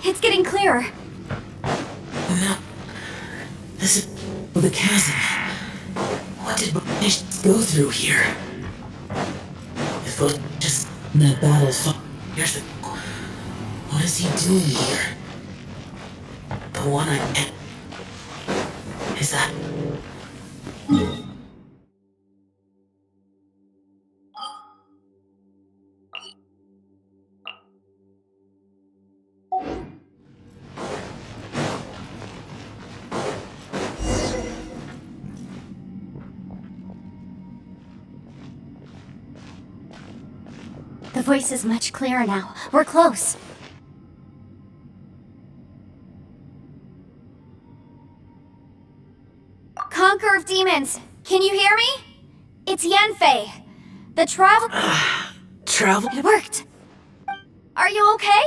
It's getting clearer. No. This is the chasm. What did Nations go through here? If it just in that battle years ago, what is he doing here? The one I met. Is that... The voice is much clearer now. We're close. Conqueror of Demons, can you hear me? It's Yanfei. The travel... Travel? It worked. Are you okay?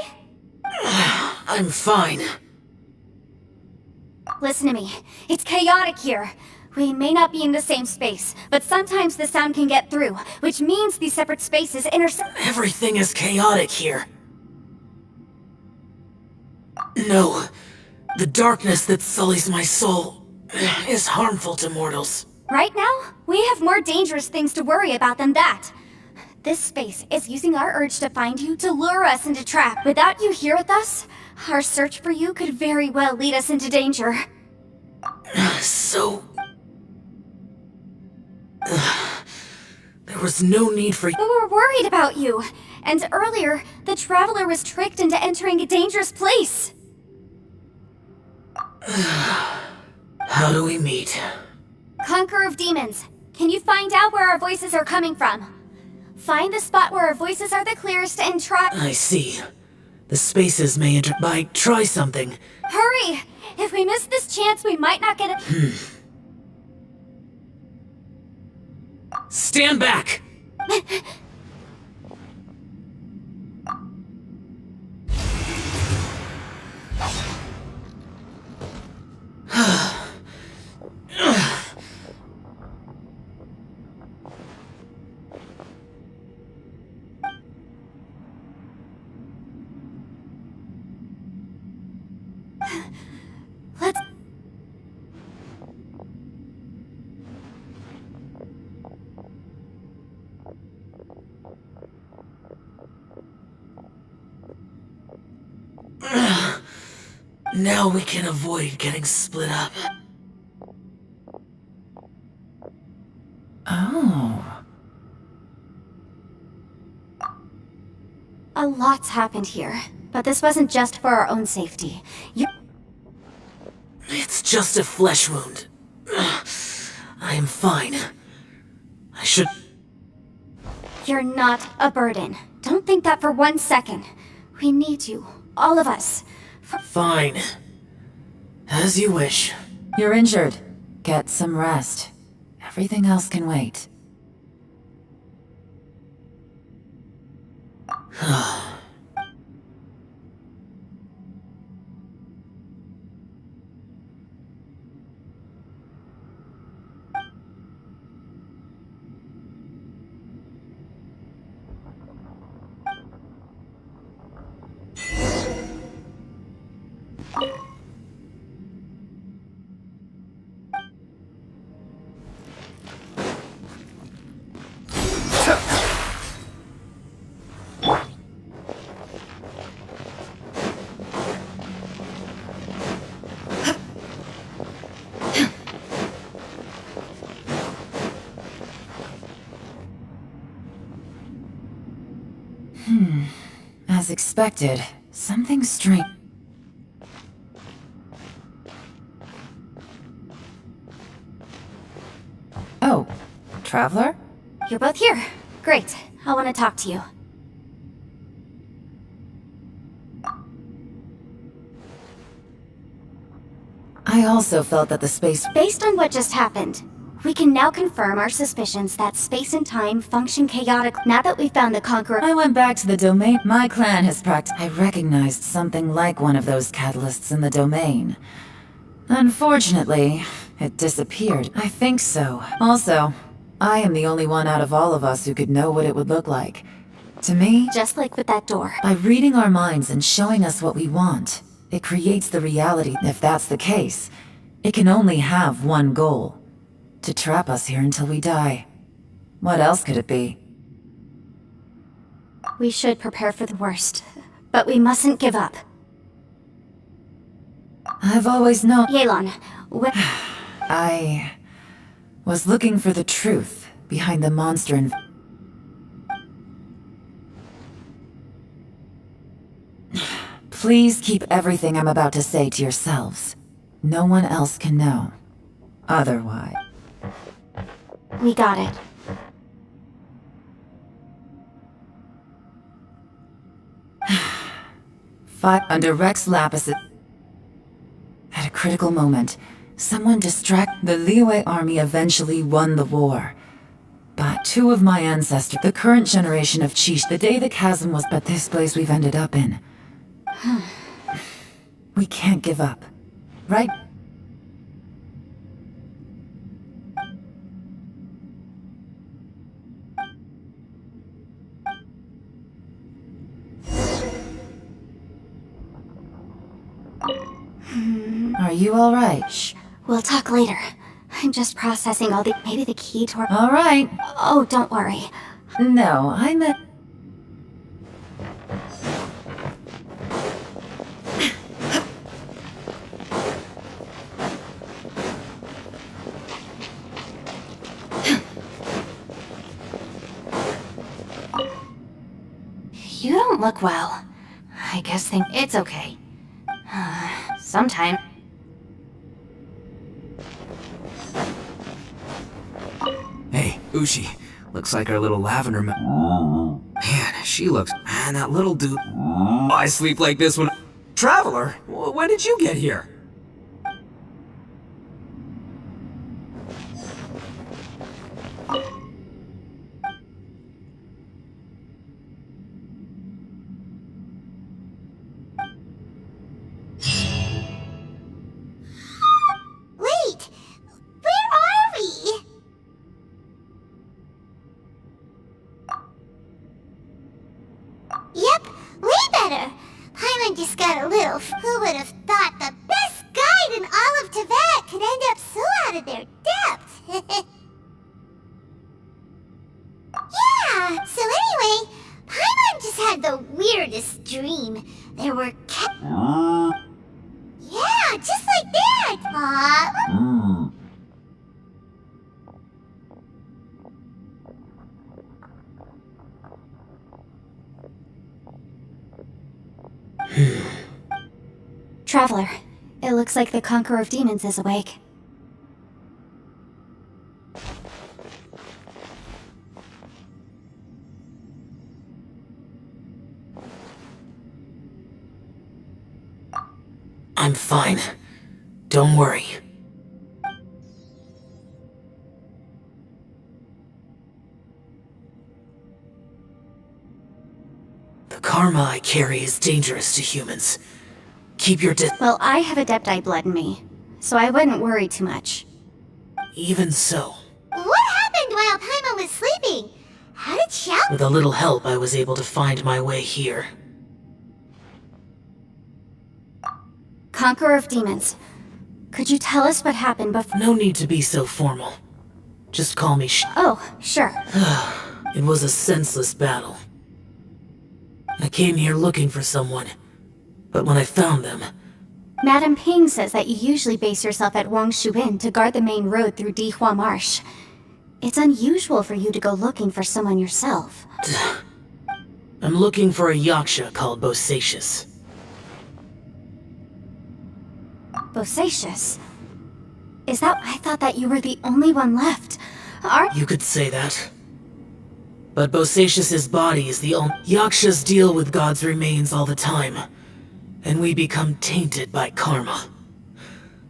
I'm fine. Listen to me. It's chaotic here. We may not be in the same space, but sometimes the sound can get through, which means these separate spaces intersect. Everything is chaotic here. No. The darkness that sullies my soul is harmful to mortals. Right now, we have more dangerous things to worry about than that. This space is using our urge to find you to lure us into trap. Without you here with us, our search for you could very well lead us into danger. So... there was no need for... We were worried about you, and earlier, the Traveler was tricked into entering a dangerous place. How do we meet? Conqueror of Demons, can you find out where our voices are coming from? Find the spot where our voices are the clearest and try... I see. The spaces may try something. Hurry! If we miss this chance, we might not get a... Stand back! Let's... Now we can avoid getting split up. Oh. A lot's happened here, but this wasn't just for our own safety. It's just a flesh wound. I am fine. I should... You're not a burden. Don't think that for 1 second. We need you. All of us. Fine. As you wish. You're injured. Get some rest. Everything else can wait. As expected, something strange. Oh, Traveler? You're both here. Great. I want to talk to you. I also felt that the space... Based on what just happened, we can now confirm our suspicions that space and time function chaotically. Now that we found the Conqueror... I went back to the domain. My clan has practiced... I recognized something like one of those catalysts in the domain. Unfortunately, it disappeared. I think so. Also, I am the only one out of all of us who could know what it would look like. To me, Just like with that door. by reading our minds and showing us what we want, it creates the reality. If that's the case, it can only have one goal: to trap us here until we die. What else could it be? We should prepare for the worst, but we mustn't give up. I've always known. Yelan, I was looking for the truth behind the monster and... Please keep everything I'm about to say to yourselves. No one else can know. Otherwise... we got it. Under Rex Lapis... At a critical moment, someone the Liyue army eventually won the war. But two of my ancestors, the current generation of Chish, the day the chasm was... But this place we've ended up in... We can't give up, right? Are you alright? Shh, we'll talk later. I'm just processing all the... maybe the key to our... Alright. Oh, don't worry. No, I meant... You don't look well. I guess it's okay. Sometime. Hey, Ushi. Looks like our little lavender man, she looks... Man, that little dude... I sleep like this when... Traveler? When did you get here? Wait! Where are we? Yep, way better. Paimon just got a little... Who would have thought the best guide in all of Tibet could end up so out of their depth? Yeah, so anyway, Paimon just had the weirdest dream. There were Yeah, just like that! Aw. Traveler, it looks like the Conqueror of Demons is awake. I'm fine. Don't worry. The karma I carry is dangerous to humans. Keep your Well, I have Adepti blood in me, so I wouldn't worry too much. Even so, What happened while Paimon was sleeping? How did Xiao... with a little help, I was able to find my way here. Conqueror of Demons, could you tell us what happened before? No need to be so formal. Just call me Oh, sure. It was a senseless battle. I came here looking for someone, but when I found them, Madam Ping says that you usually base yourself at Wangshu Inn to guard the main road through Dihua Marsh. It's unusual for you to go looking for someone yourself. I'm looking for a yaksha called Bosacius. Bosacius? Is that... I thought that you were the only one left. You could say that. But Bosacius's body is the only... Yakshas deal with God's remains all the time, and we become tainted by karma.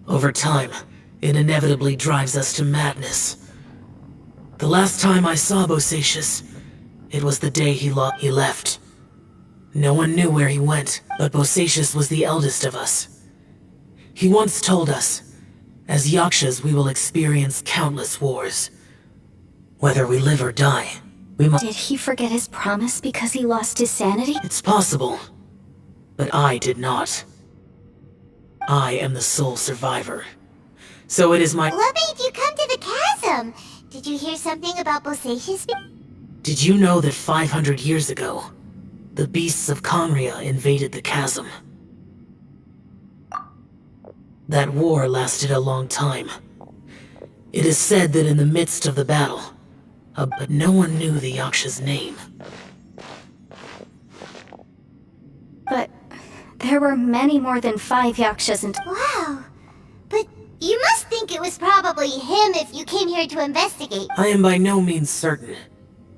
Over time, it inevitably drives us to madness. The last time I saw Bosacius, it was the day he left. No one knew where he went, but Bosacius was the eldest of us. He once told us, as Yakshas we will experience countless wars. Whether we live or die, We must. Did he forget his promise because he lost his sanity? It's possible. But I did not. I am the sole survivor. So it is my. What made you come to the chasm? Did you hear something about Bosacius? Did you know that 500 years ago, the beasts of Conria invaded the chasm? That war lasted a long time. It is said that in the midst of the battle, but no one knew the Yaksha's name. But there were many more than 5 Yakshas and... Wow. But you must think it was probably him if you came here to investigate. I am by no means certain,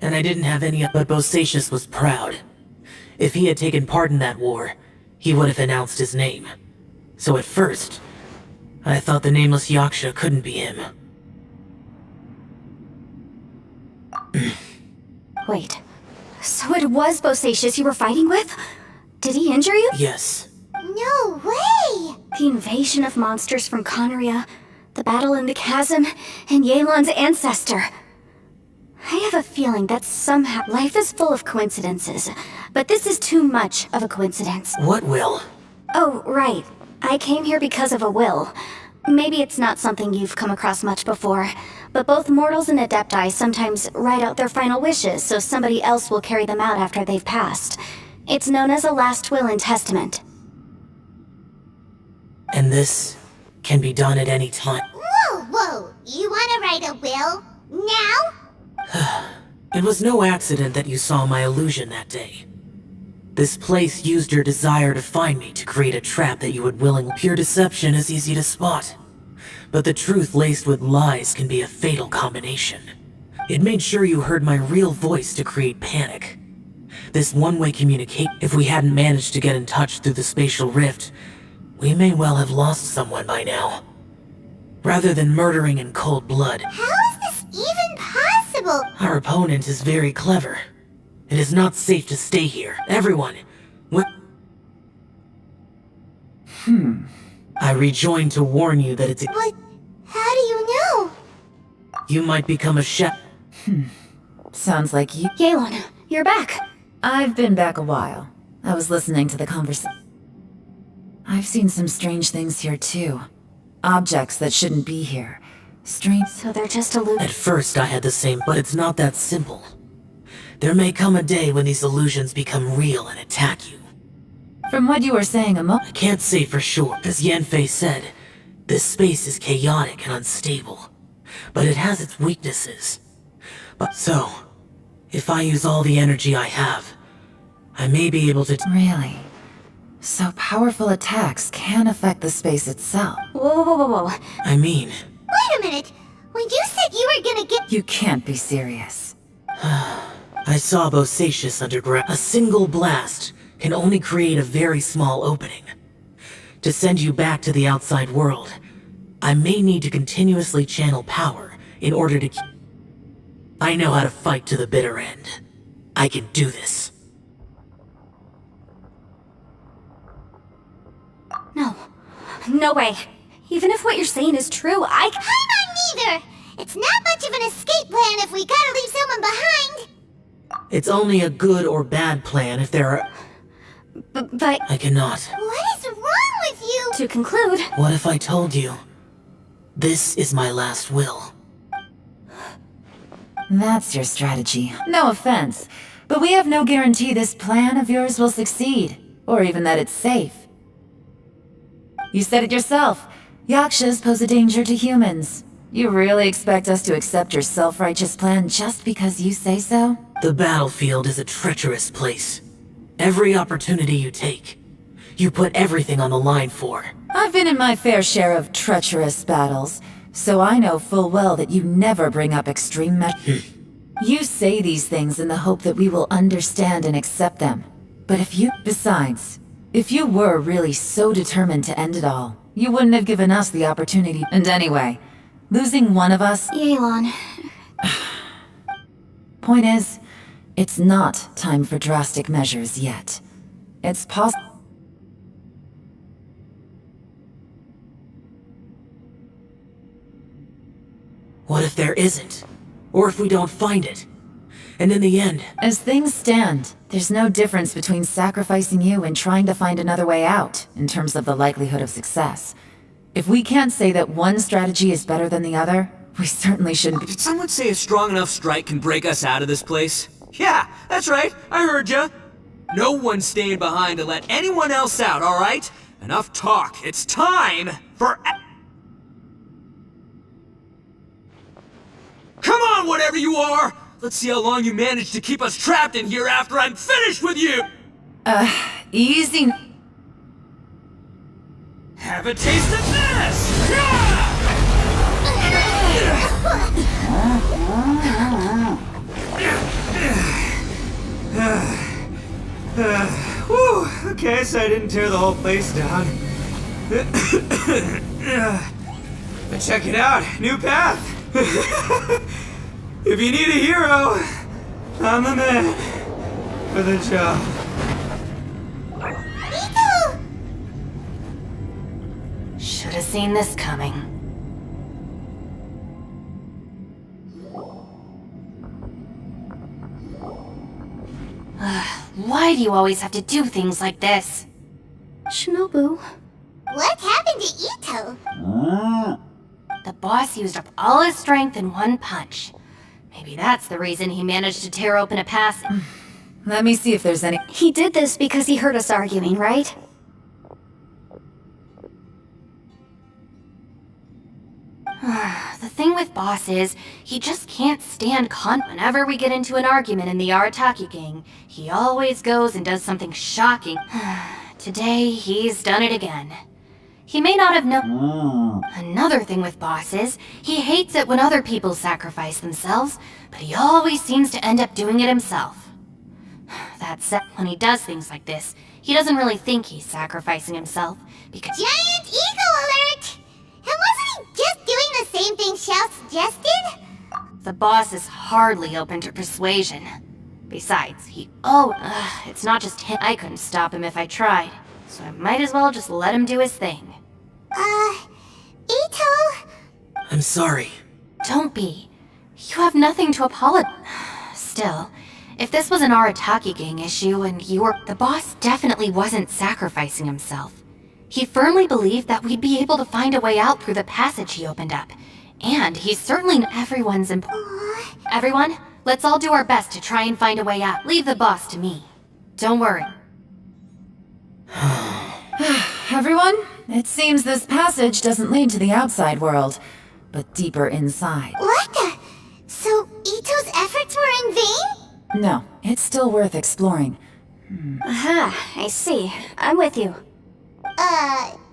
and I didn't have any, but Bosacius was proud. If he had taken part in that war, he would have announced his name. So at first, I thought the nameless Yaksha couldn't be him. Wait, so it was Bosacius you were fighting with? Did he injure you? Yes. No way! The invasion of monsters from Conria, the battle in the chasm, and Yelan's ancestor. I have a feeling that somehow life is full of coincidences, but this is too much of a coincidence. What will? Oh, right. I came here because of a will. Maybe it's not something you've come across much before, but both mortals and adepti sometimes write out their final wishes so somebody else will carry them out after they've passed. It's known as a last will and testament. And this can be done at any time. Whoa! You wanna write a will? Now? It was no accident that you saw my illusion that day. This place used your desire to find me to create a trap that you would willingly. Pure deception is easy to spot, but the truth laced with lies can be a fatal combination. It made sure you heard my real voice to create panic. This one-way communicate. If we hadn't managed to get in touch through the spatial rift, we may well have lost someone by now. Rather than murdering in cold blood, How is this even possible? our opponent is very clever. It is not safe to stay here. Everyone, what? I rejoined to warn you that it's. But how do you know? You might become a chef. Sounds like you. Yelan, you're back. I've been back a while. I was listening to the conversation. I've seen some strange things here too. Objects that shouldn't be here. Strange. So they're just illusions. At first, I had the same, but it's not that simple. There may come a day when these illusions become real and attack you. From what you were saying I can't say for sure. As Yanfei said, this space is chaotic and unstable, but it has its weaknesses. But so, if I use all the energy I have, I may be able to. Really? So powerful attacks can affect the space itself. Whoa. I mean, Wait a minute. When you said you were gonna get... You can't be serious. I saw Bosacius underground. A single blast can only create a very small opening. To send you back to the outside world, I may need to continuously channel power in order to. I know how to fight to the bitter end. I can do this. No way. Even if what you're saying is true, I'm on neither. It's not much of an escape plan if we gotta leave someone behind. It's only a good or bad plan if there are. But I cannot. What is wrong with you? to conclude, What if I told you? This is my last will. That's your strategy. No offense, but we have no guarantee this plan of yours will succeed, or even that it's safe. You said it yourself. Yakshas pose a danger to humans. You really expect us to accept your self-righteous plan just because you say so? The battlefield is a treacherous place. Every opportunity you take, you put everything on the line for. I've been in my fair share of treacherous battles, so I know full well that you never bring up extreme measures. You say these things in the hope that we will understand and accept them. But besides, if you were really so determined to end it all, you wouldn't have given us the opportunity. And anyway, losing one of us, Yelan, point is, it's not time for drastic measures yet. It's possible. What if there isn't? Or if we don't find it? and in the end... As things stand, there's no difference between sacrificing you and trying to find another way out, in terms of the likelihood of success. If we can't say that one strategy is better than the other, we certainly shouldn't be— Did someone say a strong enough strike can break us out of this place? Yeah, that's right, I heard ya. No one's staying behind to let anyone else out, alright? Enough talk, it's time for— Come on, whatever you are! Let's see how long you manage to keep us trapped in here after I'm finished with you! Easy. Have a taste of this! Whew, okay, so I didn't tear the whole place down. But check it out, new path! If you need a hero, I'm the man for the job. Ito! Should have seen this coming. Why do you always have to do things like this? Shinobu. What happened to Ito? The boss used up all his strength in one punch. Maybe that's the reason he managed to tear open a passage. Let me see if there's any— He did this because he heard us arguing, right? The thing with Boss is, he just can't stand whenever we get into an argument in the Arataki gang, he always goes and does something shocking. Today, he's done it again. He may not have known. Another thing with Boss is, he hates it when other people sacrifice themselves, but he always seems to end up doing it himself. That said, when he does things like this, he doesn't really think he's sacrificing himself, because— Giant Eagle Alert! And wasn't he just doing the same thing Xiao suggested? the boss is hardly open to persuasion. Besides, it's not just him. I couldn't stop him if I tried, so I might as well just let him do his thing. Ito? I'm sorry. Don't be. You have nothing to apologize. Still, if this was an Arataki gang issue and you were— the boss definitely wasn't sacrificing himself. He firmly believed that we'd be able to find a way out through the passage he opened up. And he's certainly everyone's Everyone, let's all do our best to try and find a way out. Leave the boss to me. Don't worry. Everyone, it seems this passage doesn't lead to the outside world, but deeper inside. What the? So Ito's efforts were in vain? No, it's still worth exploring. Aha, I see. I'm with you.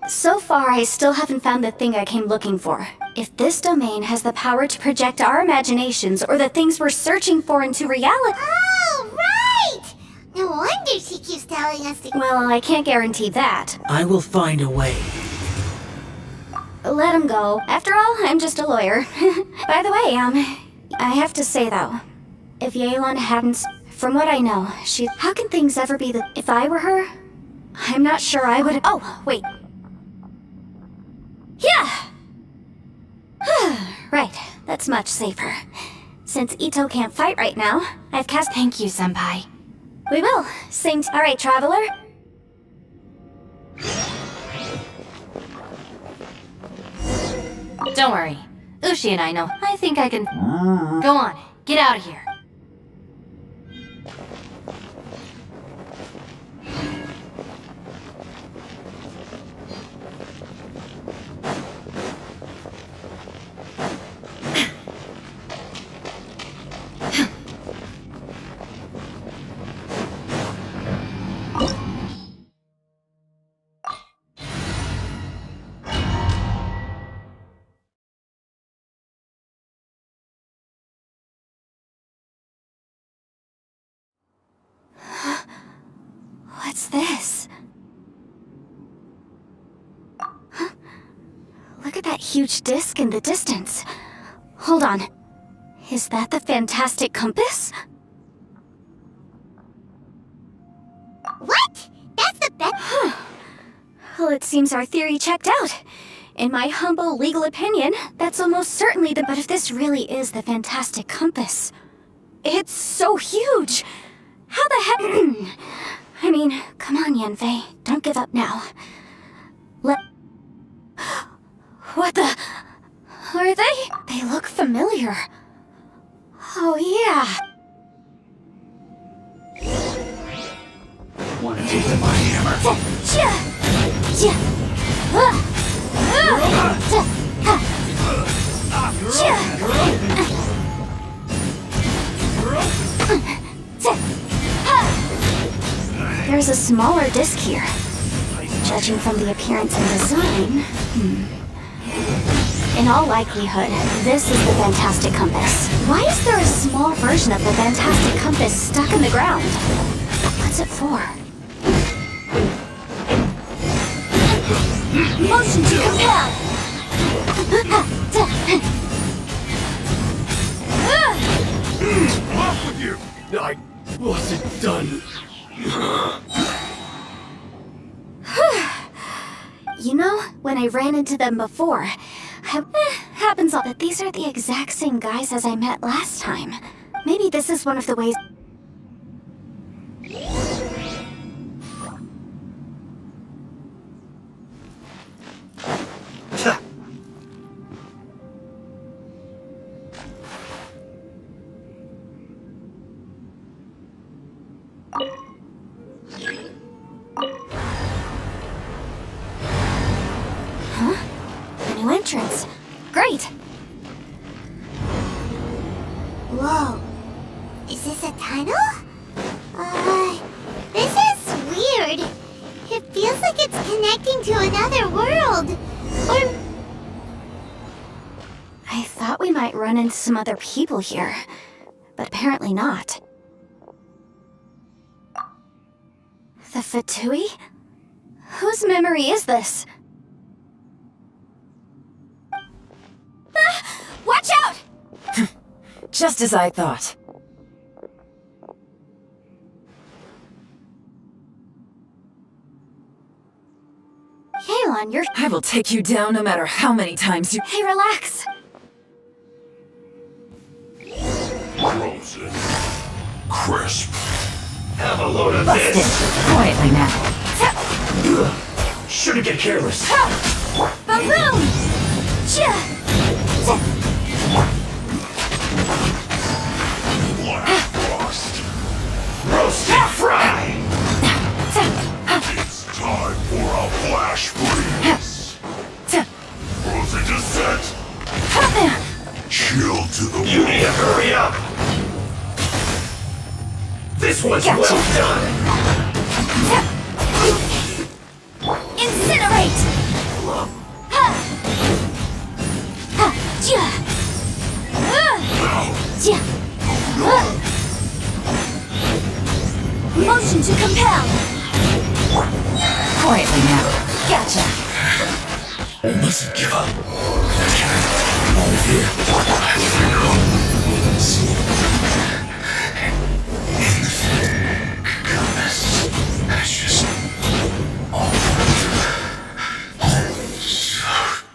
So far, I still haven't found the thing I came looking for. If this domain has the power to project our imaginations or the things we're searching for into reality— Oh, right! No wonder she keeps telling us to— well, I can't guarantee that. I will find a way. Let him go. After all, I'm just a lawyer. By the way, I have to say though, if Yelan hadn't— from what I know, how can things ever be the— if I were her, I'm not sure I would— oh, wait. Yeah! Right, that's much safer. Since Ito can't fight right now, I've cast— Thank you, Senpai. We will. Alright, Traveler. Don't worry. Ushi and I know. I think I can— Go on, get out of here. What's this? Huh? Look at that huge disc in the distance. Hold on. Is that the fantastic compass? What? That's the best— Well, it seems our theory checked out. In my humble legal opinion, that's almost certainly the— but if this really is the fantastic compass, It's so huge! How the heck? I mean, come on, Yanfei. Don't give up now. What the? Are they? They look familiar. Oh, yeah. Want to taste of my hammer? There's a smaller disc here. Judging from the appearance and design... In all likelihood, this is the Fantastic Compass. Why is there a small version of the Fantastic Compass stuck in the ground? What's it for? Motion to compel! Off with you! I wasn't done. You know, when I ran into them before, happens all that these are the exact same guys as I met last time. Maybe this is one of the ways... entrance. Great! Whoa. Is this a tunnel? This is weird. It feels like it's connecting to another world. Or... I thought we might run into some other people here, but apparently not. The Fatui? Whose memory is this? Watch out! Just as I thought. Yelan, you're... I will take you down no matter how many times you... Hey, relax. Frozen. Crisp. Have a load of Busted. this. Quietly now. Shouldn't get careless. Boom! Black frost. Roast and fry. It's time for a flash freeze. Frozen descent. Chill to the You need to hurry up. This one's Gotcha. well done. Incinerate! Motion to compel! Quietly now. Gotcha! I mustn't give up. Compass. I just...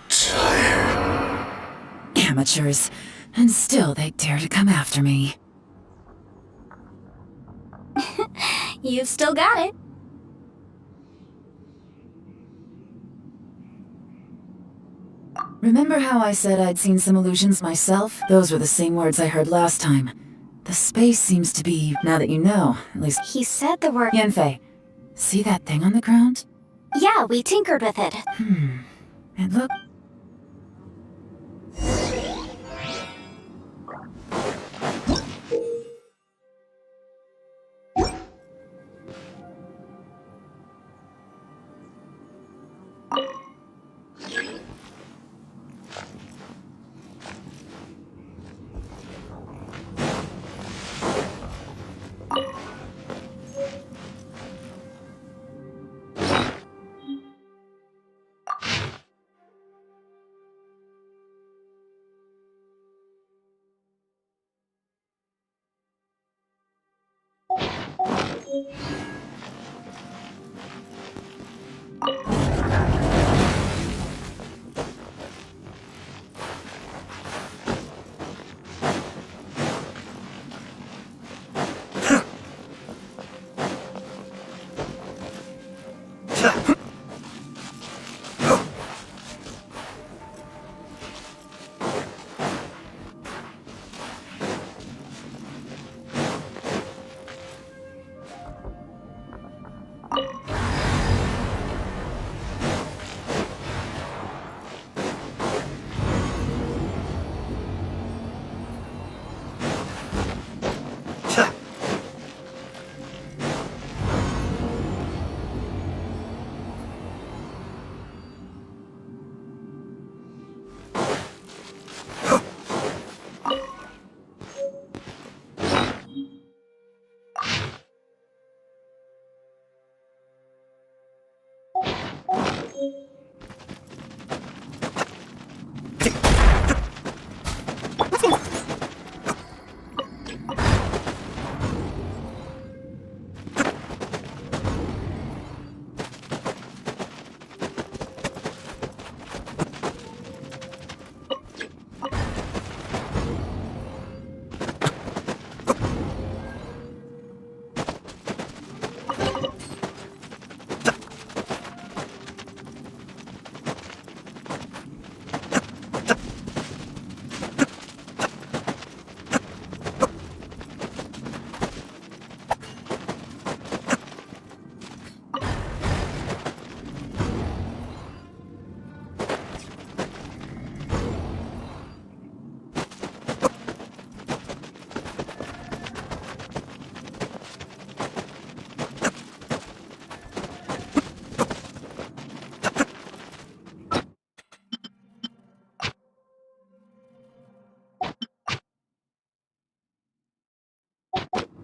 so tired. Amateurs. And still they dare to come after me. You've still got it. Remember how I said I'd seen some illusions myself? Those were the same words I heard last time. The space seems to be, now that you know, at least... He said the word... Yanfei, see that thing on the ground? Yeah, we tinkered with it. It looked...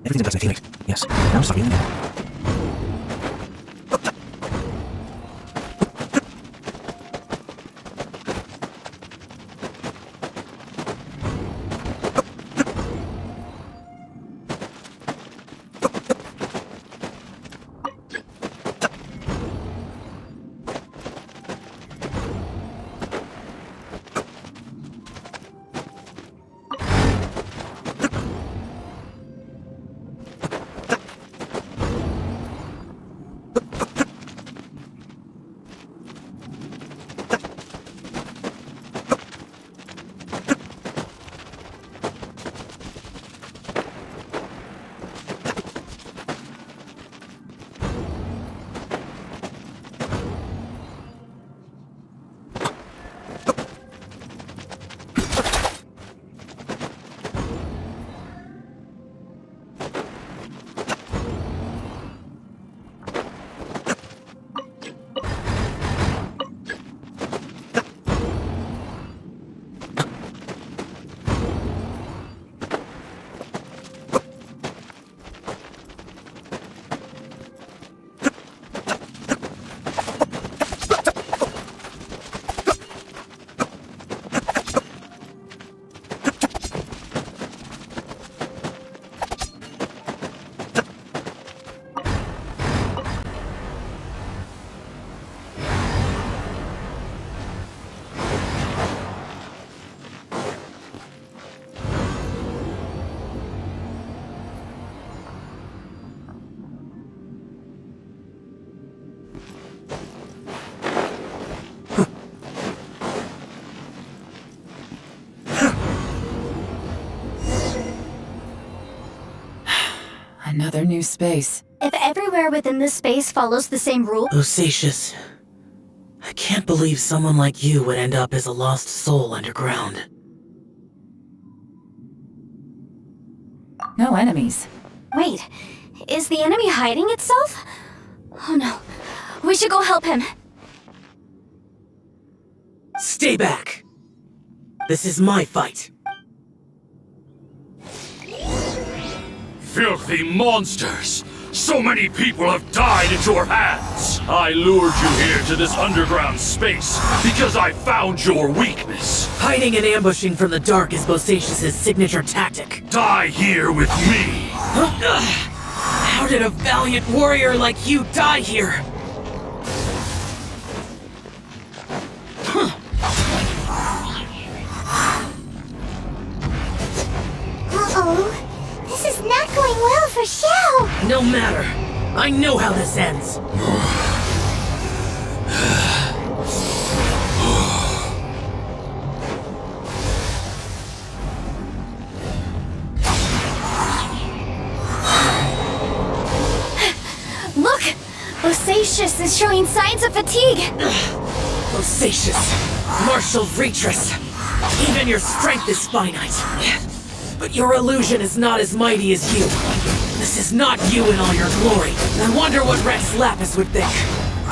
Everything's in place, I feel it. Yes. Now start reeling in. Another new space. If everywhere within this space follows the same rule, Bosacius, I can't believe someone like you would end up as a lost soul underground. No enemies. wait, is the enemy hiding itself? Oh no, we should go help him. Stay back! This is my fight. Filthy monsters! So many people have died at your hands! I lured you here to this underground space because I found your weakness. Hiding and ambushing from the dark is Bosacius' signature tactic. Die here with me! How did a valiant warrior like you die here? Uh-oh. This is not going well for Xiao. No matter. I know how this ends. Look! Bosacius is showing signs of fatigue! Bosacius, martial retreat. Even your strength is finite. But your illusion is not as mighty as you. This is not you in all your glory. I wonder what Rex Lapis would think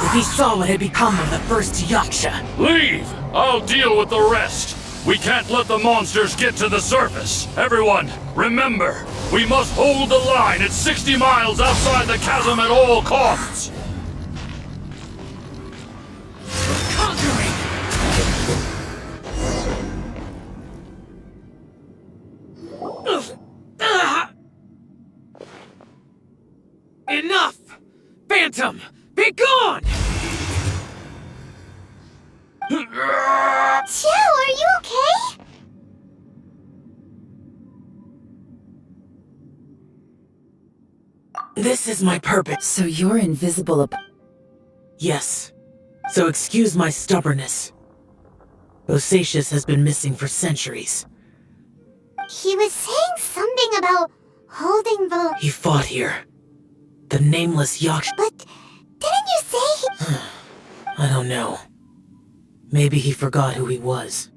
if he saw what had become of the first Yaksha. Leave! I'll deal with the rest. We can't let the monsters get to the surface. Everyone, remember, we must hold the line at 60 miles outside the chasm at all costs. Enough! Phantom, be gone! Joe, are you okay? This is my purpose. So you're invisible. Yes. So excuse my stubbornness. Bosacius has been missing for centuries. He was saying something about holding the... He fought here. The nameless Yaksha. But didn't you say he... I don't know. Maybe he forgot who he was.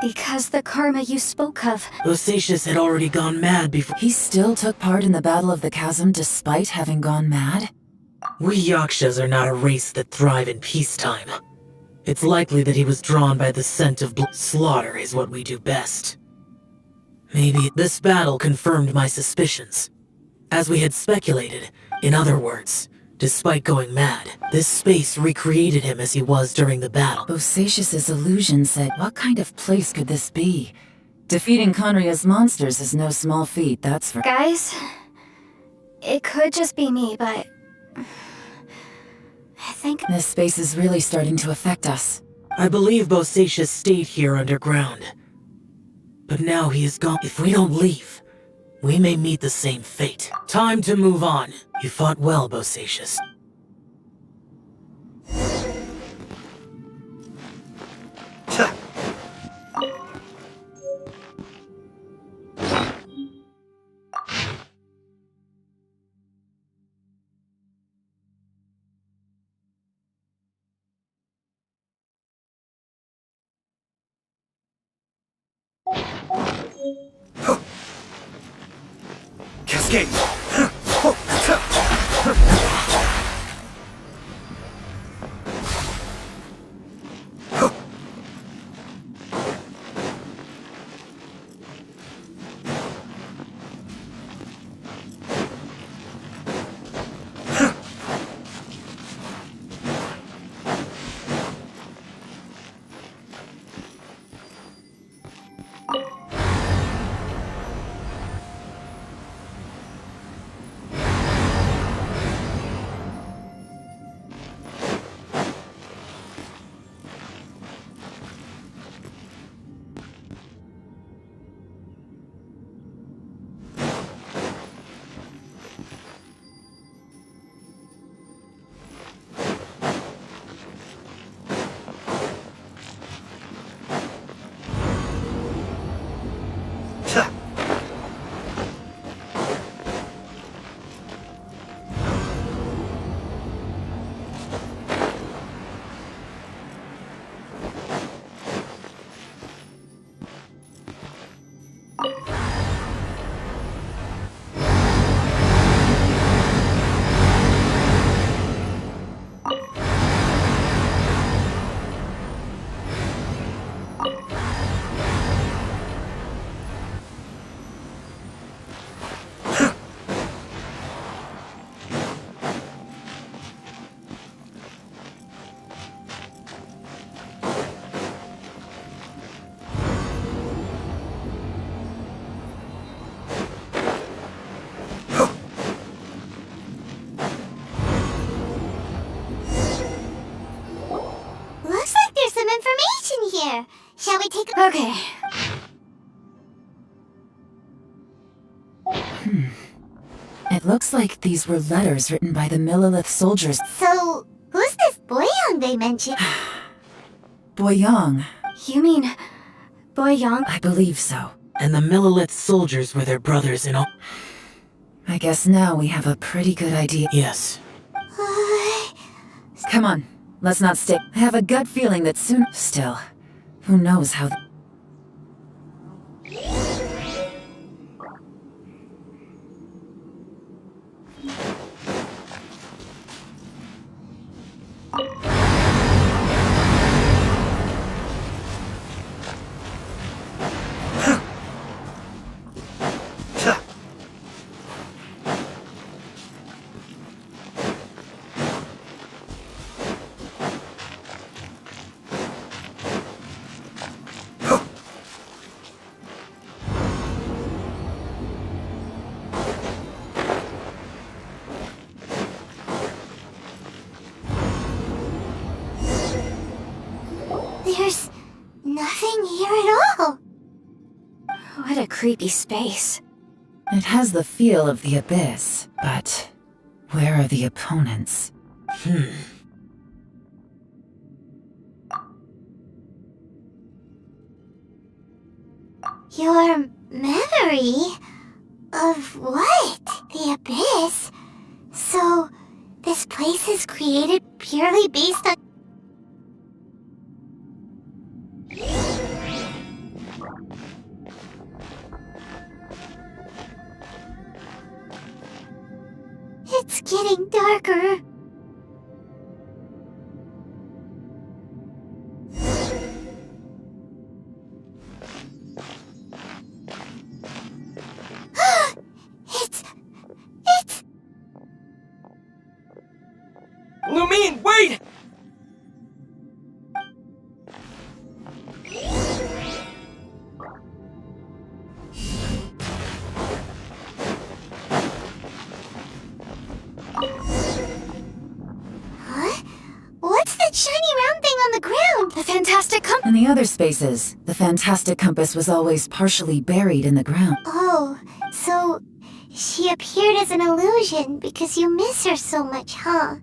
Because the karma you spoke of. Bosacius had already gone mad before. He still took part in the Battle of the Chasm despite having gone mad? We Yakshas are not a race that thrive in peacetime. It's likely that he was drawn by the scent of blood. Slaughter is what we do best. Maybe this battle confirmed my suspicions. As we had speculated, in other words, despite going mad, this space recreated him as he was during the battle. Bosacius's illusion said, what kind of place could this be? Defeating Conria's monsters is no small feat, that's for— Guys, it could just be me, but... I think... This space is really starting to affect us. I believe Bosacius stayed here underground. But now he is gone. If we don't leave, we may meet the same fate. Time to move on. You fought well, Bosacius. Cascade! Looks like there's some information here. Shall we take a... Okay. It looks like these were letters written by the Millilith soldiers. So, who's this Boyang they mentioned? Boyang, You mean... Boyang? I believe so. And the Millilith soldiers were their brothers in all. I guess now we have a pretty good idea. Yes. Come on, let's not stick. I have a gut feeling that soon... Still, who knows how... There's nothing here at all. What a creepy space. It has the feel of the abyss, but where are the opponents? Your memory? Of what? The abyss? So, this place is created purely based on... It's getting darker. It's... Lumine, wait! Huh? What's that shiny round thing on the ground? The fantastic compass. In the other spaces, the fantastic compass was always partially buried in the ground. Oh, so she appeared as an illusion because you miss her so much, huh?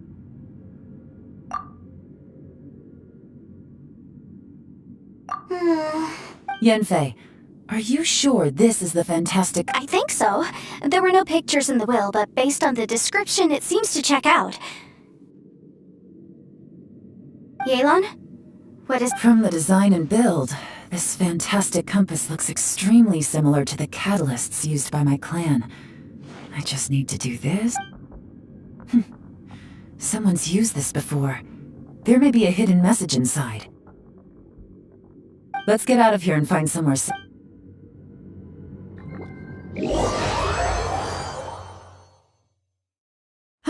Yanfei, are you sure this is the fantastic... I think so. There were no pictures in the will, but based on the description, it seems to check out. Yelan? What is... From the design and build, this fantastic compass looks extremely similar to the catalysts used by my clan. I just need to do this. Someone's used this before. There may be a hidden message inside. Let's get out of here and find somewhere safe.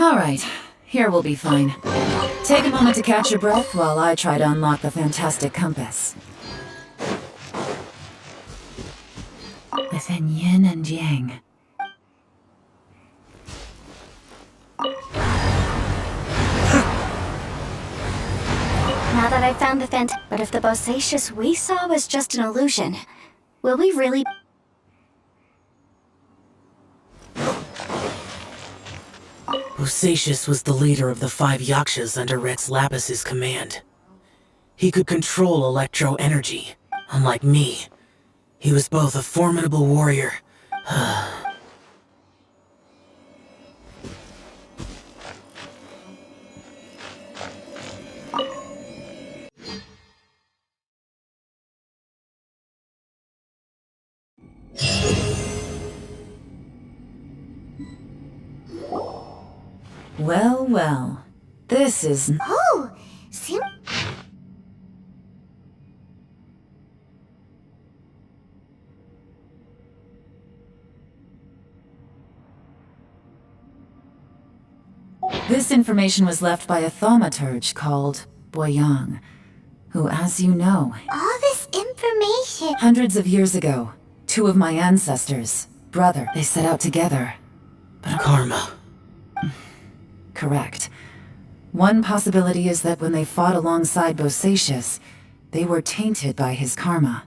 Alright, here we'll be fine. Take a moment to catch your breath while I try to unlock the fantastic compass. Within yin and yang. Now that I've found the but if the Bosacius we saw was just an illusion, will we really... Bosacius was the leader of the 5 Yakshas under Rex Lapis's command. He could control electro energy. Unlike me, he was both a formidable warrior. Well, well. This is... Oh, see? This information was left by a thaumaturge called Boyang, who, as you know, All this information. hundreds of years ago, 2 of my ancestors, brother, they set out together. But Karma. correct. One possibility is that when they fought alongside Bosacius, they were tainted by his karma.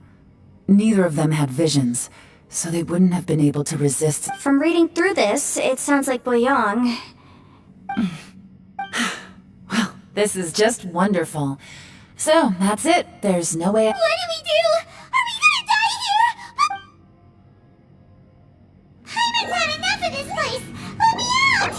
Neither of them had visions, so they wouldn't have been able to resist. From reading through this, it sounds like Boyang... Well, this is just wonderful. So, that's it. There's no way... What do we do? Are we gonna die here? Hyman's had enough of this place. Let me out!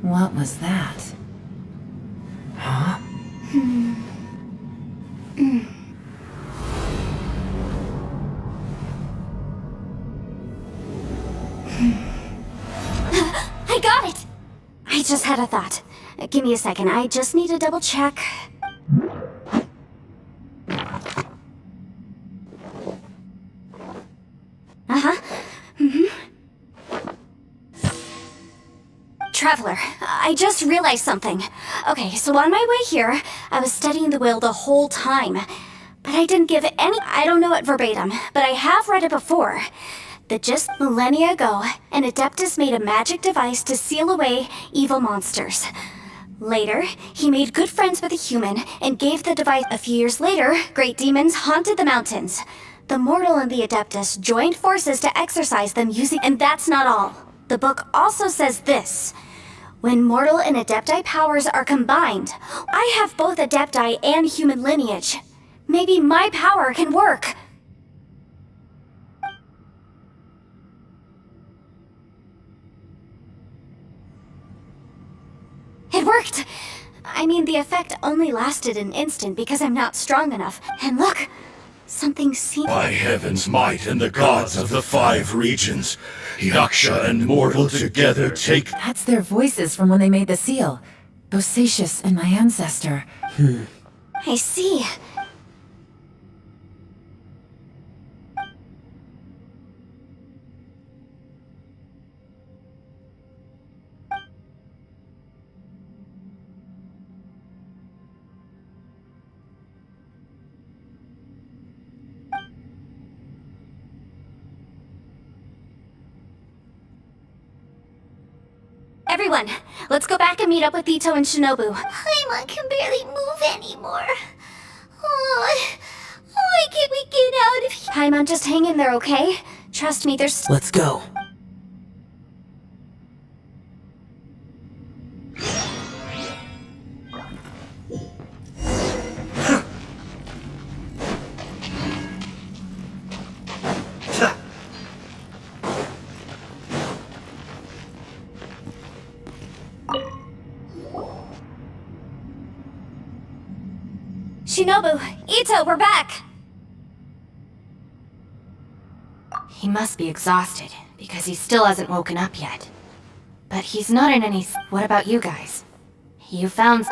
What was that? Huh? I got it! I just had a thought. Give me a second, I just need to double check. Uh-huh. Traveler, I just realized something. Okay, so on my way here, I was studying the will the whole time. but I didn't give it any. I don't know it verbatim, but I have read it before. That just millennia ago, an Adeptus made a magic device to seal away evil monsters. Later, he made good friends with a human and gave the device. A few years later, great demons haunted the mountains. The mortal and the Adeptus joined forces to exorcise them using. And that's not all. The book also says this. When mortal and Adepti powers are combined, I have both Adepti and human lineage. Maybe my power can work. It worked! I mean, the effect only lasted an instant because I'm not strong enough. And look! Something seems— By heaven's might and the gods of the 5 regions, Yaksha and mortal together take— That's their voices from when they made the seal. Bosacius and my ancestor. I see. Everyone, let's go back and meet up with Ito and Shinobu. Paimon can barely move anymore. Oh, why can't we get out of here? Paimon, just hang in there, okay? Trust me, there's— Let's go. Shinobu! Ito, we're back! He must be exhausted, because he still hasn't woken up yet. But he's not in any— What about you guys? You found—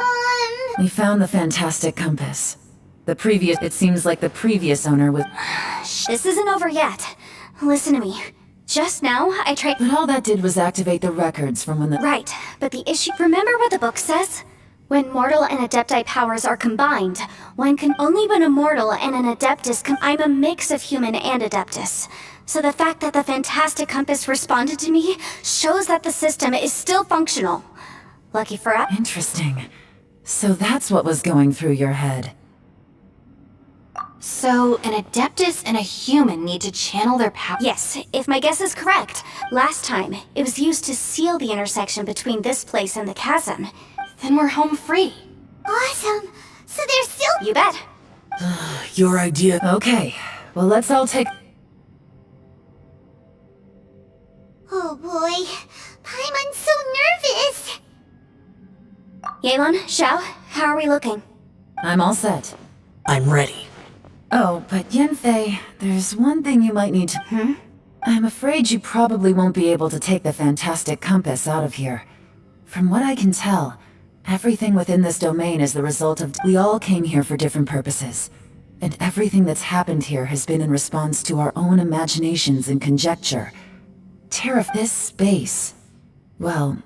We found the fantastic compass. It seems like the previous owner was— This isn't over yet. Listen to me. Just now, I tried— But all that did was activate the records from when the— Right, but the issue— Remember what the book says? When mortal and Adepti powers are combined, one can— Only when a mortal and an Adeptus I'm a mix of human and Adeptus. So the fact that the fantastic compass responded to me shows that the system is still functional. Lucky for us. Interesting. So that's what was going through your head. So, an Adeptus and a human need to channel their power— Yes, if my guess is correct. Last time, it was used to seal the intersection between this place and the chasm. Then we're home free. Awesome. So they're still— You bet. Your idea. Okay, well let's all take— Oh boy. Paimon's so nervous. Yelan, Xiao, how are we looking? I'm all set. I'm ready. Oh, but Yanfei, there's one thing you might need to— I'm afraid you probably won't be able to take the fantastic compass out of here. From what I can tell, everything within this domain is the result of— We all came here for different purposes. And everything that's happened here has been in response to our own imaginations and conjecture. This space— well,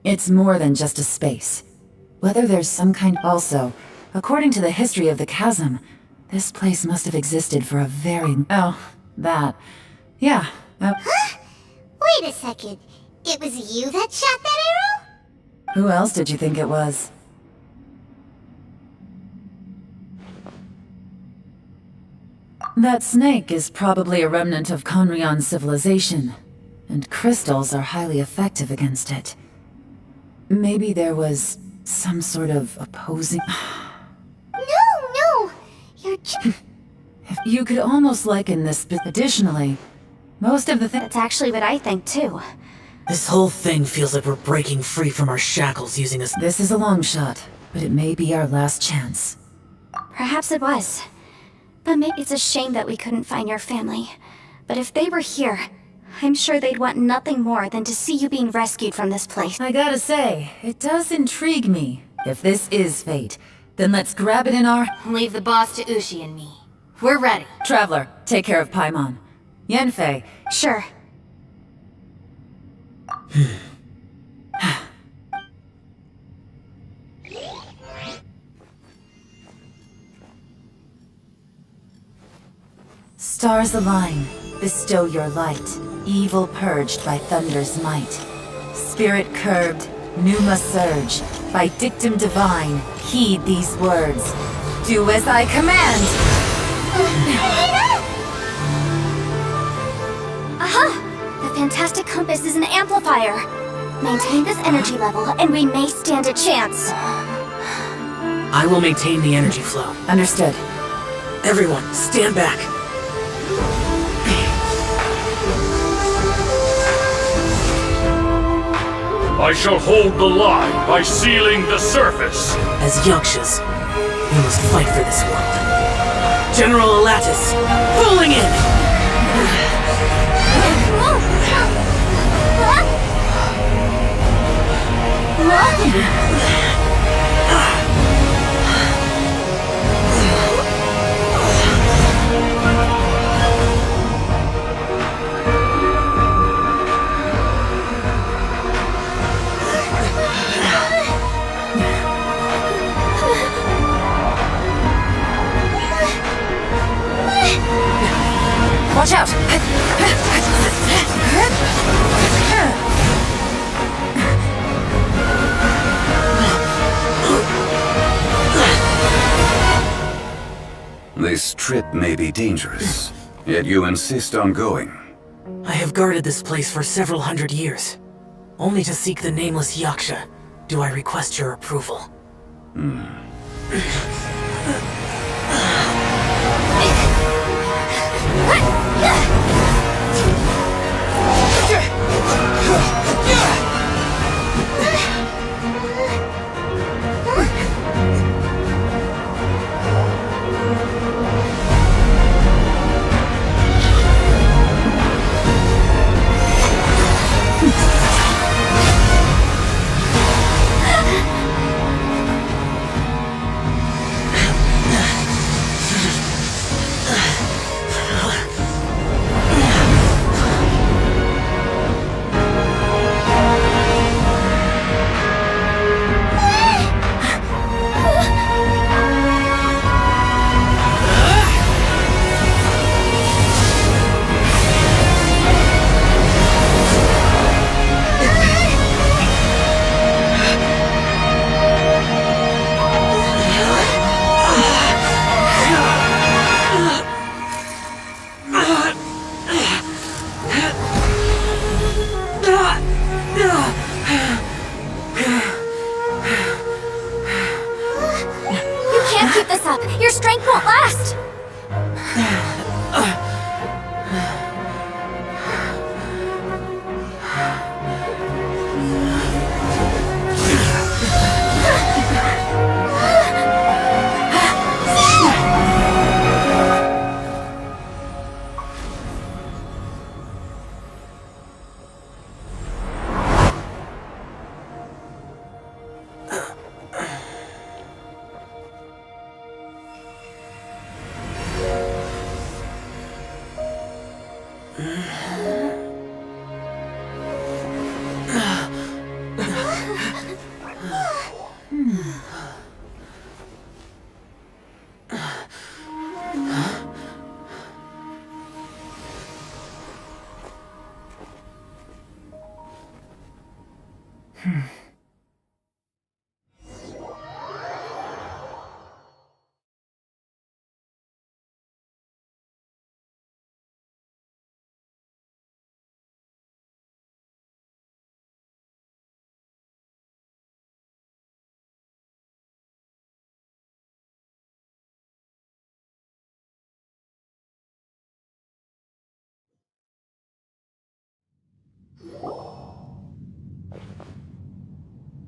it's more than just a space. Whether there's some kind— Also, according to the history of the chasm, this place must have existed for a very— Oh, that. Yeah. Wait a second. It was you that shot that arrow? Who else did you think it was? That snake is probably a remnant of Conrion's civilization, and crystals are highly effective against it. Maybe there was some sort of opposing— No. You're You could almost liken this— Additionally, most of the That's actually what I think, too. This whole thing feels like we're breaking free from our shackles using this. This is a long shot, but it may be our last chance. Perhaps it was. But maybe it's a shame that we couldn't find your family. But if they were here, I'm sure they'd want nothing more than to see you being rescued from this place. I gotta say, it does intrigue me. If this is fate, then let's grab it in our— Leave the boss to Ushi and me. We're ready. Traveler, take care of Paimon. Yanfei, Sure. Stars align, bestow your light. Evil purged by thunder's might. Spirit curbed, pneuma surge. By dictum divine, heed these words. Do as I command! Aha! The fantastic compass is an amplifier. Maintain this energy level, and we may stand a chance. I will maintain the energy flow. Understood. Everyone, stand back. I shall hold the line by sealing the surface. As Yakshas, we must fight for this world. General Alatus, falling in! Watch out! This trip may be dangerous, yet you insist on going. I have guarded this place for several hundred years. Only to seek the nameless Yaksha do I request your approval. Your strength won't last!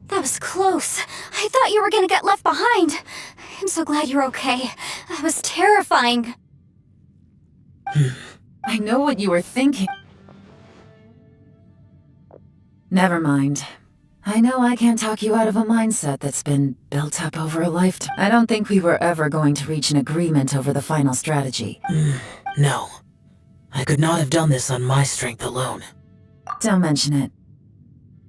That was close. I thought you were gonna get left behind. I'm so glad you're okay. That was terrifying. I know what you were thinking. Never mind. I know I can't talk you out of a mindset that's been built up over a lifetime. I don't think we were ever going to reach an agreement over the final strategy. No. I could not have done this on my strength alone. Don't mention it.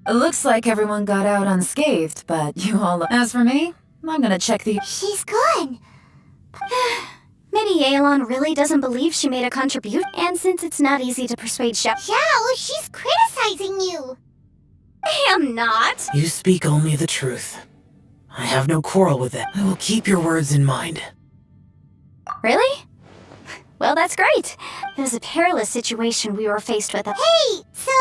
It looks like everyone got out unscathed, but you all... As for me, I'm gonna check the... She's gone. Maybe maybe Yelan really doesn't believe she made a contribution, and since it's not easy to persuade Shep— Xiao, she's criticizing you. I am not! You speak only the truth. I have no quarrel with it. I will keep your words in mind. Really? Well, that's great. It was a perilous situation we were faced with. Hey, so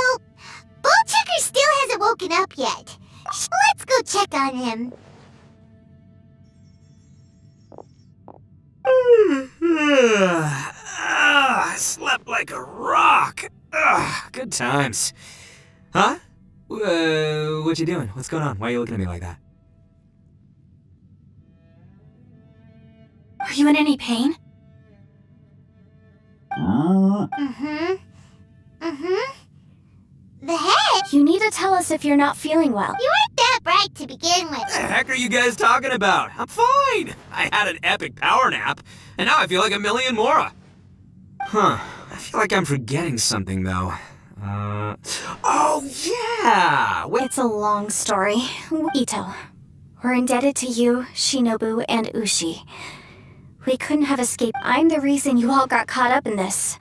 Ballchecker still hasn't woken up yet. Let's go check on him. I slept like a rock. Good times. Huh? What you doing? What's going on? Why are you looking at me like that? Are you in any pain? The head? You need to tell us if you're not feeling well. You weren't that bright to begin with. What the heck are you guys talking about? I'm fine. I had an epic power nap, and now I feel like a million more. Huh. I feel like I'm forgetting something, though. Oh, yeah! Wait. It's a long story. Ito, we're indebted to you, Shinobu, and Ushi. We couldn't have escaped. I'm the reason you all got caught up in this.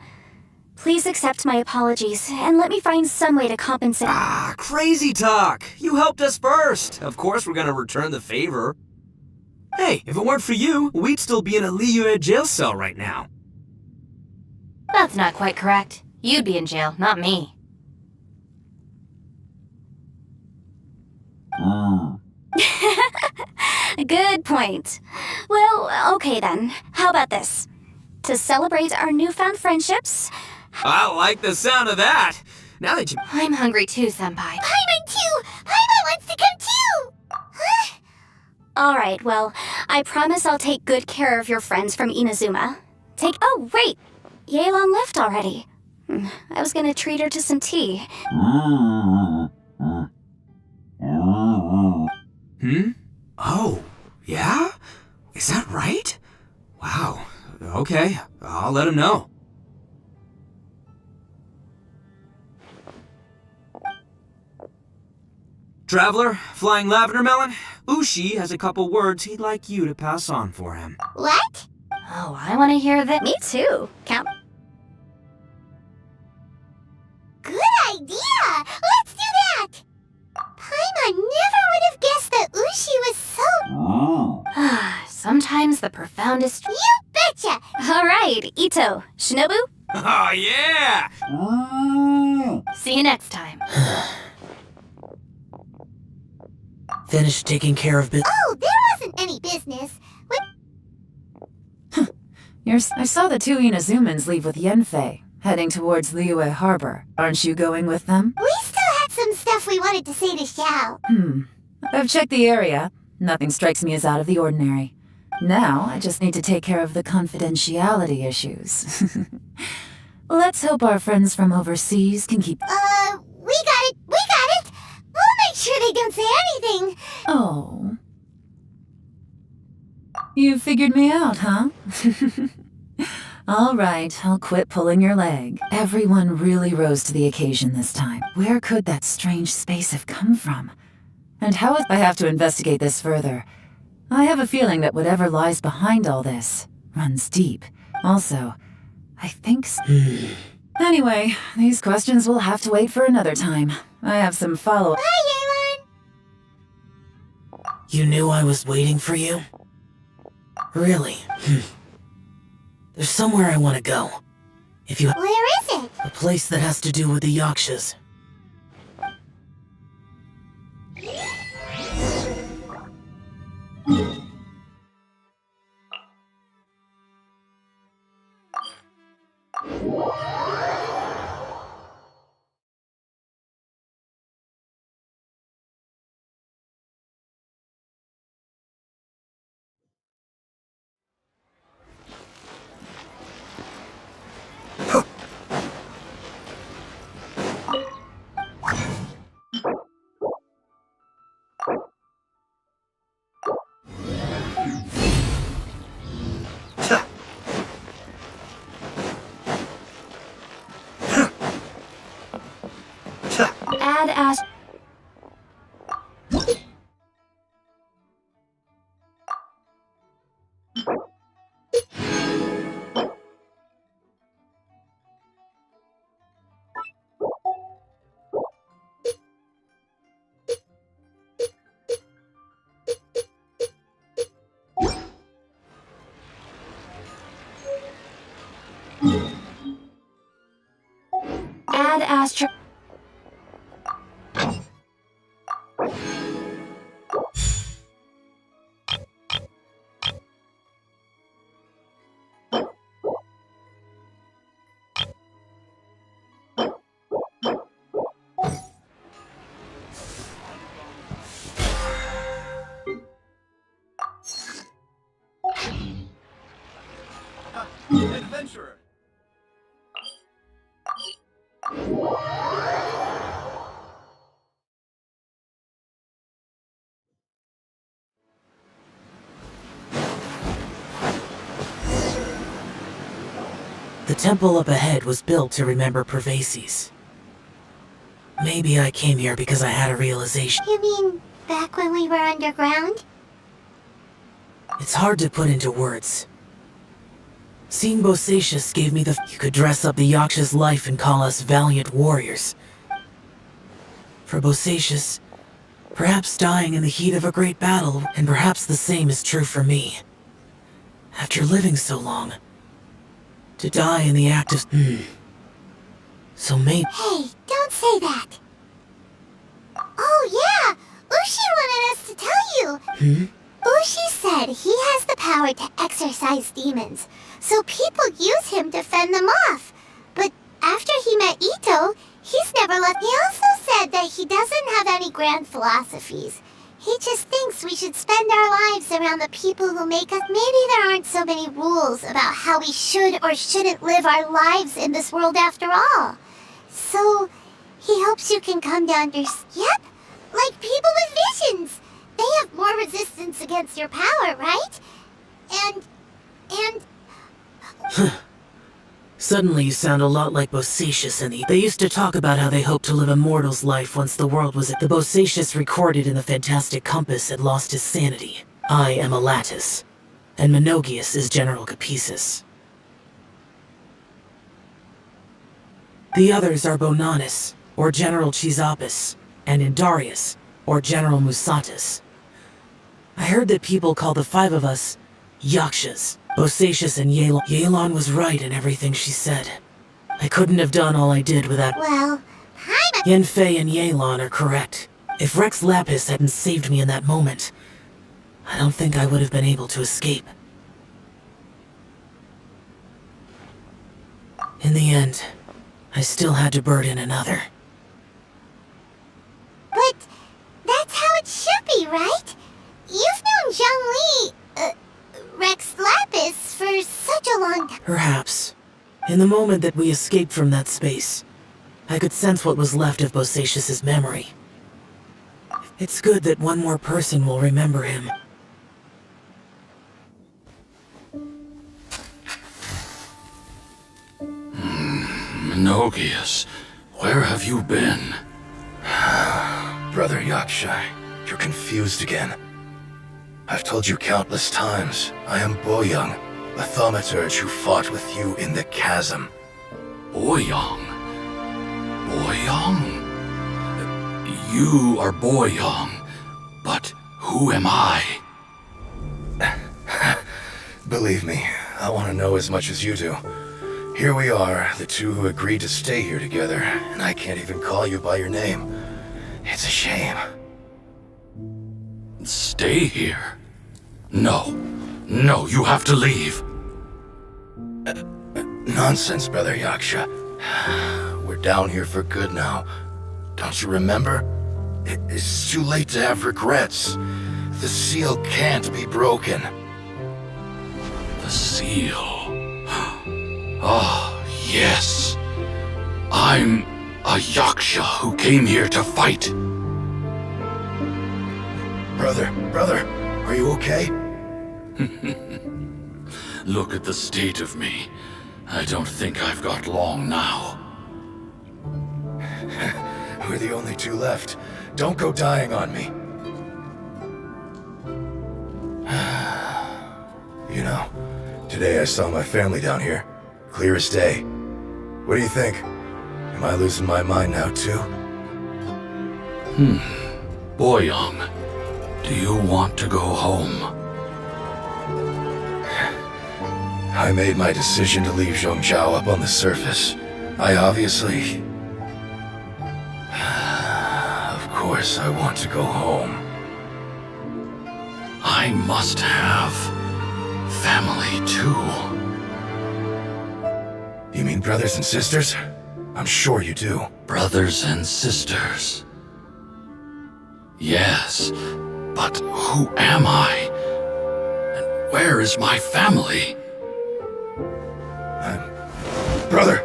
Please accept my apologies, and let me find some way to compensate. Crazy talk! You helped us first! Of course we're gonna return the favor. Hey, if it weren't for you, we'd still be in a Liyue jail cell right now. That's not quite correct. You'd be in jail, not me. Good point. Well, okay then. How about this? To celebrate our newfound friendships— I like the sound of that! Now that you— I'm hungry too, Senpai. Paimon too! Paimon wants to come too! Huh? Alright, well, I promise I'll take good care of your friends from Inazuma. Oh, wait! Yelan left already. I was gonna treat her to some tea. Oh, yeah? Is that right? Wow. Okay, I'll let him know. Traveler, Flying Lavender Melon, Ushi has a couple words he'd like you to pass on for him. What? Oh, I want to hear that. Me too. Count. Good idea! Let's do that! Paimon never would have guessed that Ushi was so... Sometimes the profoundest. You betcha! Alright, Ito. Shinobu? Oh, yeah! See you next time. Finished taking care of business. Oh, there wasn't any business. I saw the two Inazumans leave with Yenfei, heading towards Liyue Harbor. Aren't you going with them? We still had some stuff we wanted to say to Xiao. I've checked the area. Nothing strikes me as out of the ordinary. Now, I just need to take care of the confidentiality issues. Let's hope our friends from overseas can keep— We got it! We got it! We'll make sure they don't say anything. Oh. You figured me out, huh? All right, I'll quit pulling your leg. Everyone really rose to the occasion this time. Where could that strange space have come from? And how is— I have to investigate this further. I have a feeling that whatever lies behind all this runs deep. Also, I think Anyway, these questions will have to wait for another time. I have some follow-up— Hi, Yelan! You knew I was waiting for you? Really? There's somewhere I want to go. If you— Where is it? a place that has to do with the Yakshas. Add as— Add Astro. Adventurer! The temple up ahead was built to remember Pervases. Maybe I came here because I had a realization. You mean back when we were underground? It's hard to put into words. Seeing Bosacius gave me the you could dress up the Yaksha's life and call us valiant warriors. For Bosacius, perhaps dying in the heat of a great battle, and perhaps the same is true for me. After living so long, to die in the act of... So maybe... Hey, don't say that. Oh yeah, Ushi wanted us to tell you. Ushi said he has the power to exorcise demons, so people use him to fend them off. But after he met Ito, he's never left. He also said that he doesn't have any grand philosophies. He just thinks we should spend our lives around the people who make us. Maybe there aren't so many rules about how we should or shouldn't live our lives in this world after all. So, he hopes you can come to understand. Yep, like people with visions. They have more resistance against your power, right? And... Suddenly you sound a lot like Bosacius and They used to talk about how they hoped to live a mortal's life once the world was at the Bosacius recorded in the Fantastic Compass had lost his sanity. I am Elatus, and Menogius is General Capisis. The others are Bonanis, or General Chisapis, and Indarius, or General Musatus. I heard that people call the five of us Yakshas. Bosacius and Yelan. Yelan was right in everything she said. I couldn't have done all I did without... well, Yenfei and Yelan are correct. If Rex Lapis hadn't saved me in that moment, I don't think I would have been able to escape. In the end, I still had to burden another. But that's how it should be, right? You've known Zhongli, Rex Lapis for such a long time. Perhaps. In the moment that we escaped from that space, I could sense what was left of Bosacius's memory. It's good that one more person will remember him. Menogius, where have you been? Brother Yaksha, you're confused again. I've told you countless times, I am Boyoung, the thaumaturge who fought with you in the chasm. Boyoung? Boyoung? You are Boyoung, but who am I? Believe me, I want to know as much as you do. Here we are, the two who agreed to stay here together, and I can't even call you by your name. It's a shame. Stay here? No. No, you have to leave. Nonsense, Brother Yaksha. We're down here for good now. Don't you remember? It's too late to have regrets. The seal can't be broken. The seal. Ah, yes. I'm a Yaksha who came here to fight. Brother, are you okay? Look at the state of me. I don't think I've got long now. We're the only two left. Don't go dying on me. You know, today I saw my family down here. Clear as day. What do you think? Am I losing my mind now too? Boyoung, do you want to go home? I made my decision to leave Zhongzhou up on the surface. I obviously... Of course I want to go home. I must have family too. You mean brothers and sisters? I'm sure you do. Brothers and sisters. Yes, but who am I? And where is my family? Brother!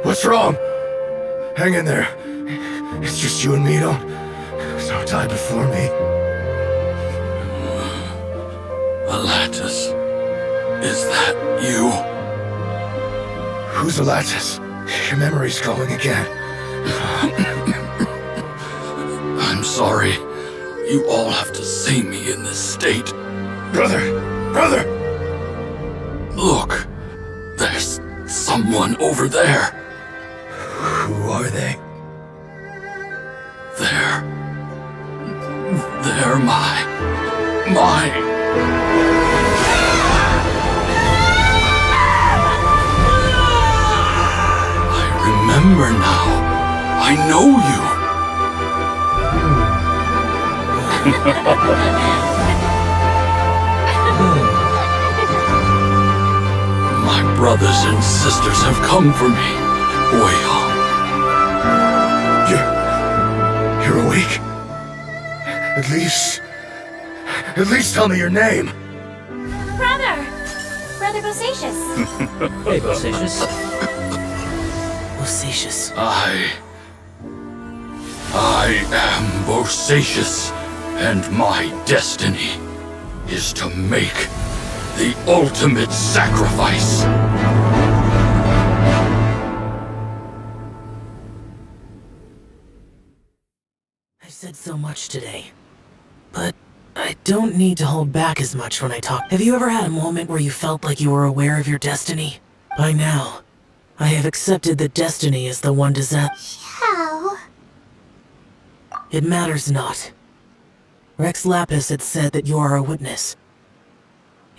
What's wrong? Hang in there. It's just you and me, don't die before me. Alatus, is that you? Who's Alatus? Your memory's going again. I'm sorry. You all have to see me in this state. Brother! Brother! Look, there's someone over there. Who are they? They're my... I remember now. I know you. My brothers and sisters have come for me, Boyong. You're awake? At least tell me your name. Brother Bosacius. Hey, Bosacius. Bosacius. I am Bosacius, and my destiny is to make the ultimate sacrifice. I've said so much today, but I don't need to hold back as much when I talk. Have you ever had a moment where you felt like you were aware of your destiny? By now, I have accepted that destiny is the one disaster. How? It matters not. Rex Lapis had said that you are a witness.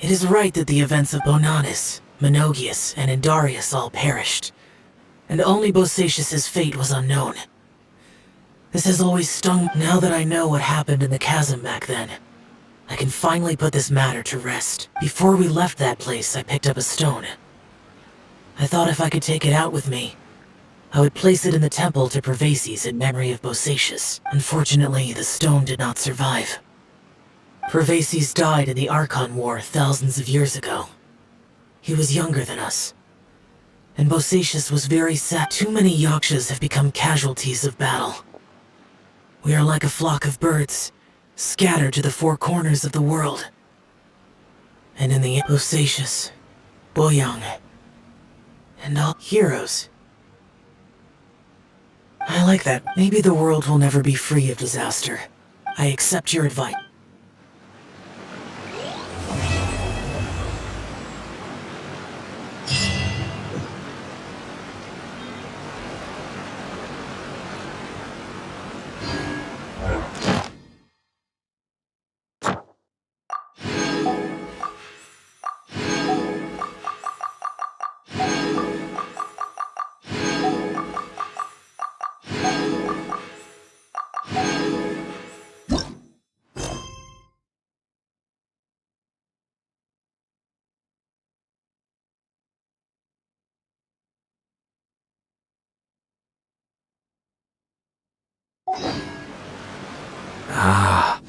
It is right that the events of Bonanis, Menogias, and Indarius all perished, and only Bosacius's fate was unknown. This has always stung. Now that I know what happened in the chasm back then, I can finally put this matter to rest. Before we left that place, I picked up a stone. I thought if I could take it out with me, I would place it in the temple to Pervases in memory of Bosacius. Unfortunately, the stone did not survive. Pervases died in the Archon War thousands of years ago. He was younger than us. And Bosacius was very sad. Too many Yakshas have become casualties of battle. We are like a flock of birds, scattered to the four corners of the world. And in the Bosacius, Boyang, and all heroes. I like that. Maybe the world will never be free of disaster. I accept your advice. Ah.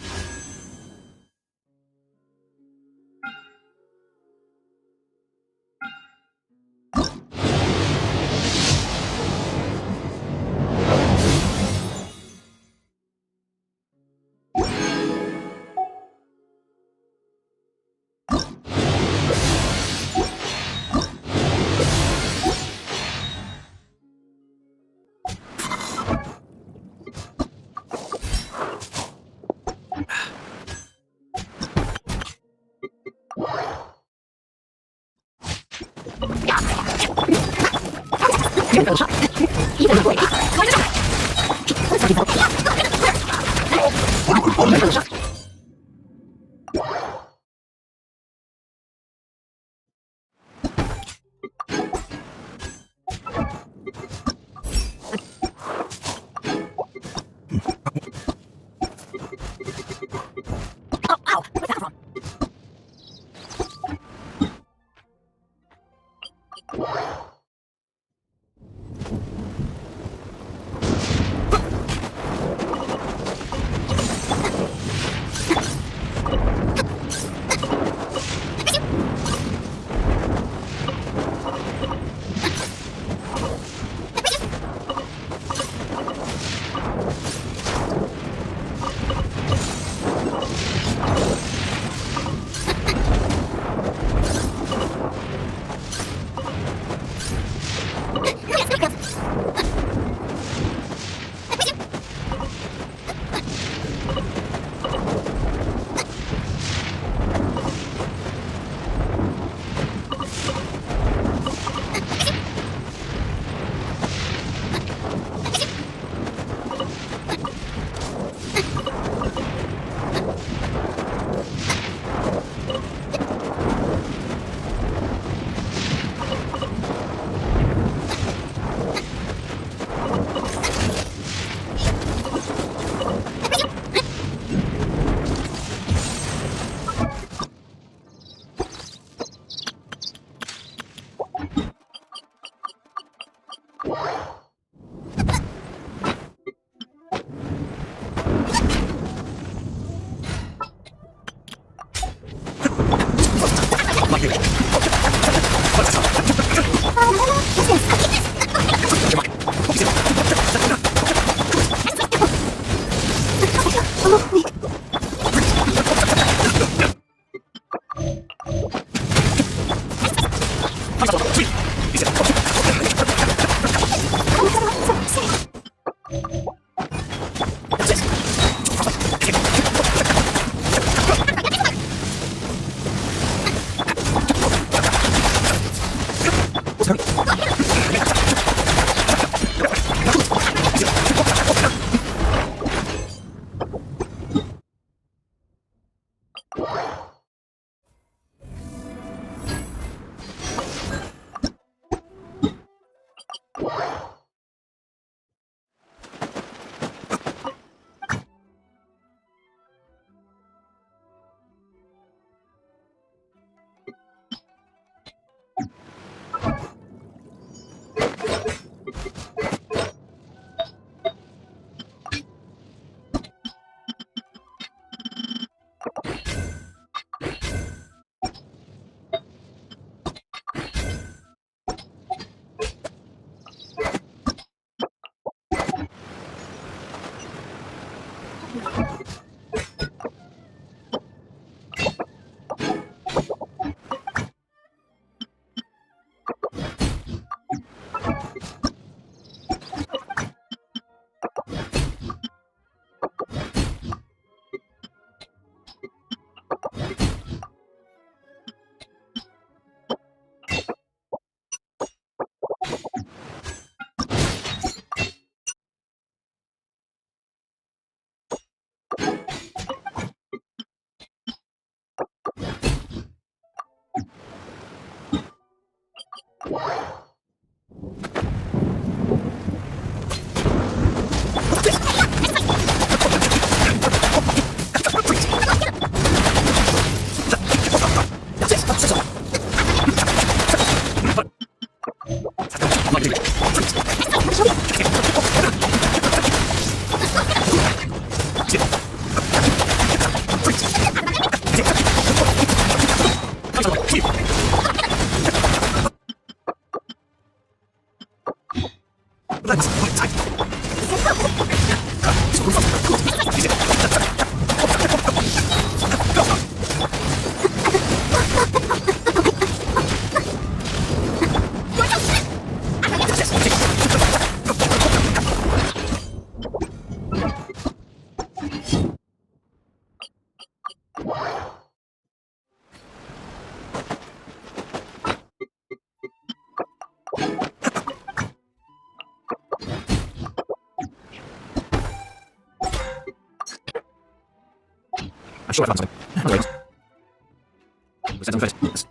I'm sure I found something. Wait. Was that unfinished? Yes.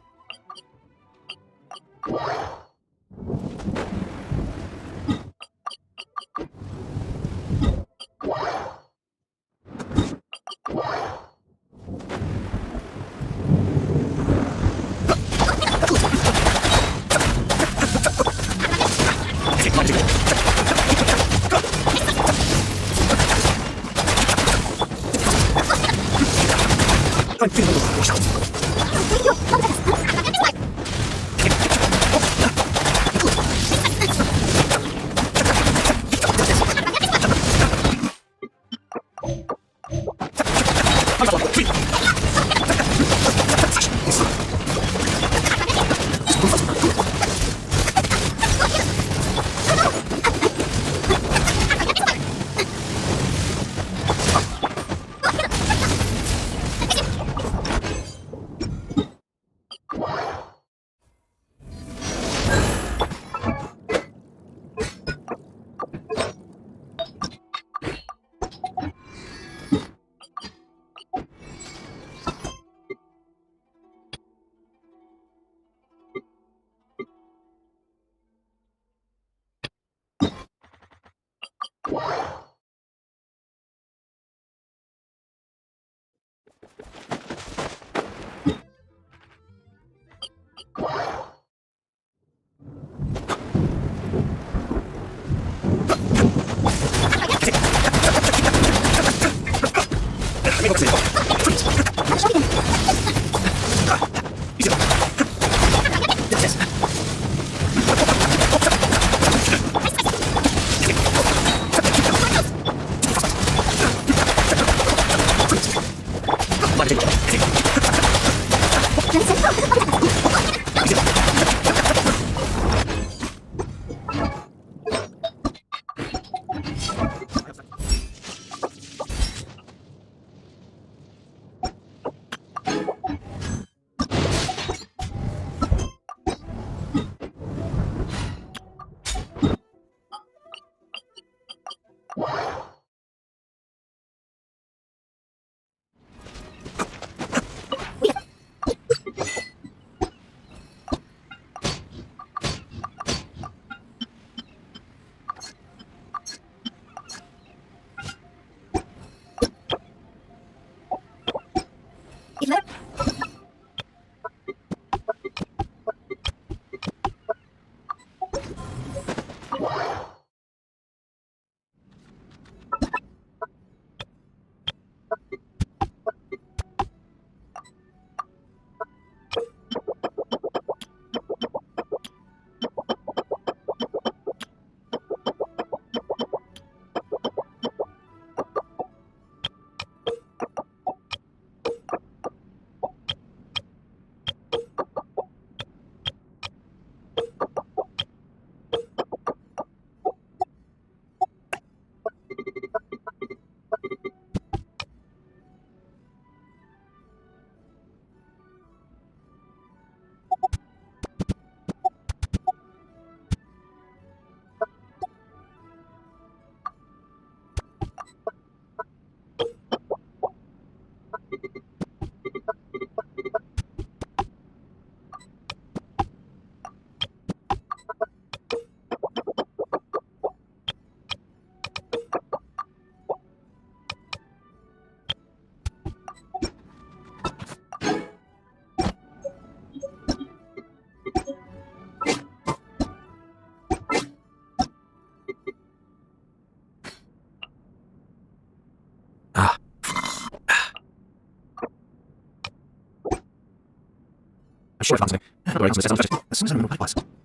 I'm sure I found something. Not the right answer, as soon as I remember what it was.